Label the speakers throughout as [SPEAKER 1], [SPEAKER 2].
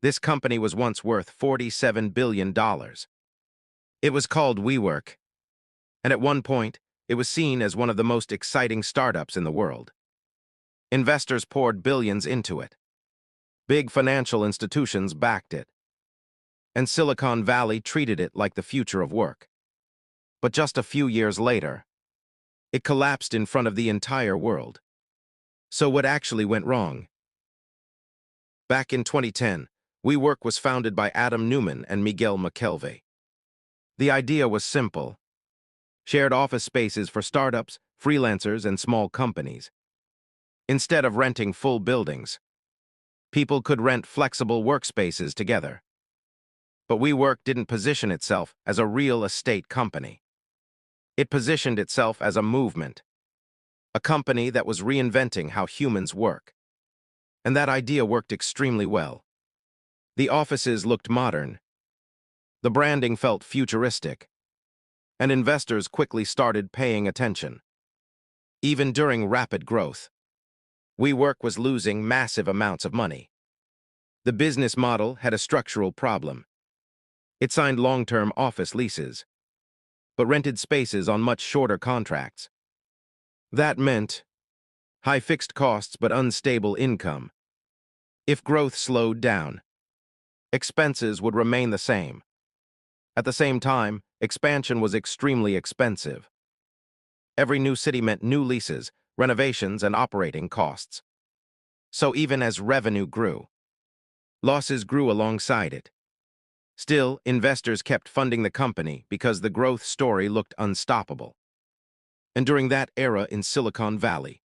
[SPEAKER 1] This company was once worth $47 billion. It was called WeWork, and at one point, it was seen as one of the most exciting startups in the world. Investors poured billions into it. Big financial institutions backed it, and Silicon Valley treated it like the future of work. But just a few years later, it collapsed in front of the entire world. So what actually went wrong? Back in 2010, WeWork was founded by Adam Neumann and Miguel McKelvey. The idea was simple: shared office spaces for startups, freelancers, and small companies. Instead of renting full buildings, people could rent flexible workspaces together. But WeWork didn't position itself as a real estate company. It positioned itself as a movement, a company that was reinventing how humans work. And that idea worked extremely well. The offices looked modern, the branding felt futuristic, and investors quickly started paying attention. Even during rapid growth, WeWork was losing massive amounts of money. The business model had a structural problem. It signed long-term office leases, but rented spaces on much shorter contracts. That meant high fixed costs but unstable income. If growth slowed down, expenses would remain the same. At the same time, expansion was extremely expensive. Every new city meant new leases, renovations, and operating costs. So even as revenue grew, losses grew alongside it. Still, investors kept funding the company because the growth story looked unstoppable. And during that era in Silicon Valley,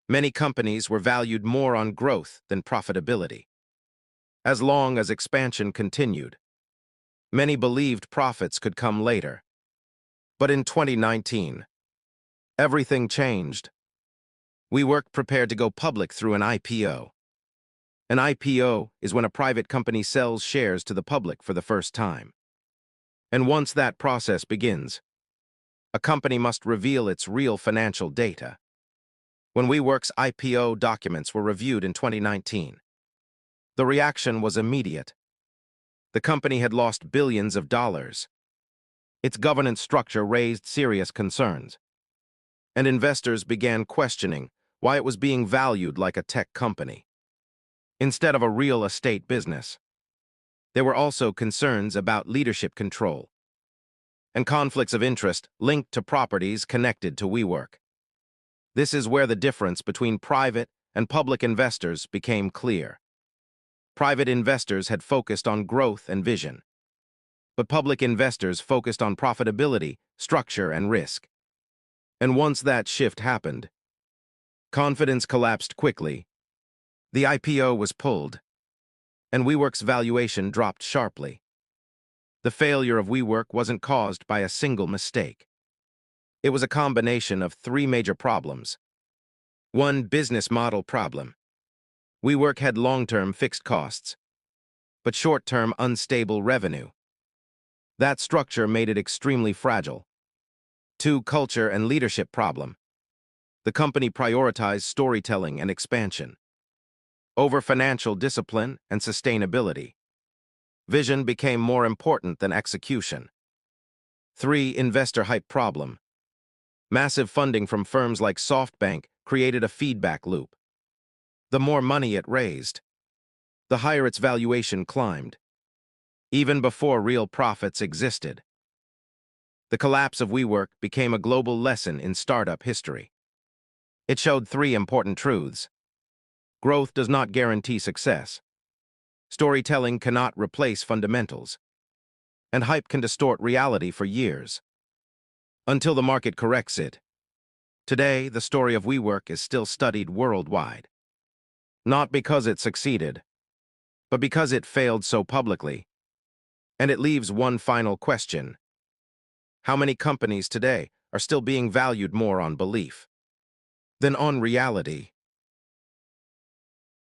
[SPEAKER 1] many companies were valued more on growth than profitability. As long as expansion continued, many believed profits could come later. But in 2019, everything changed. WeWork prepared to go public through an IPO. An IPO is when a private company sells shares to the public for the first time. And once that process begins, a company must reveal its real financial data. When WeWork's IPO documents were reviewed in 2019, the reaction was immediate. The company had lost billions of dollars. Its governance structure raised serious concerns, and investors began questioning why it was being valued like a tech company instead of a real estate business. There were also concerns about leadership control and conflicts of interest linked to properties connected to WeWork. This is where the difference between private and public investors became clear. Private investors had focused on growth and vision, but public investors focused on profitability, structure, and risk. And once that shift happened, confidence collapsed quickly. The IPO was pulled, and WeWork's valuation dropped sharply. The failure of WeWork wasn't caused by a single mistake. It was a combination of three major problems. One, business model problem. WeWork had long-term fixed costs, but short-term unstable revenue. That structure made it extremely fragile. Two, culture and leadership problem. The company prioritized storytelling and expansion over financial discipline and sustainability. Vision became more important than execution. Three, investor hype problem. Massive funding from firms like SoftBank created a feedback loop. The more money it raised, the higher its valuation climbed, even before real profits existed. The collapse of WeWork became a global lesson in startup history. It showed three important truths. Growth does not guarantee success. Storytelling cannot replace fundamentals. And hype can distort reality for years, until the market corrects it. Today, the story of WeWork is still studied worldwide. Not because it succeeded, but because it failed so publicly. And it leaves one final question. How many companies today are still being valued more on belief than on reality?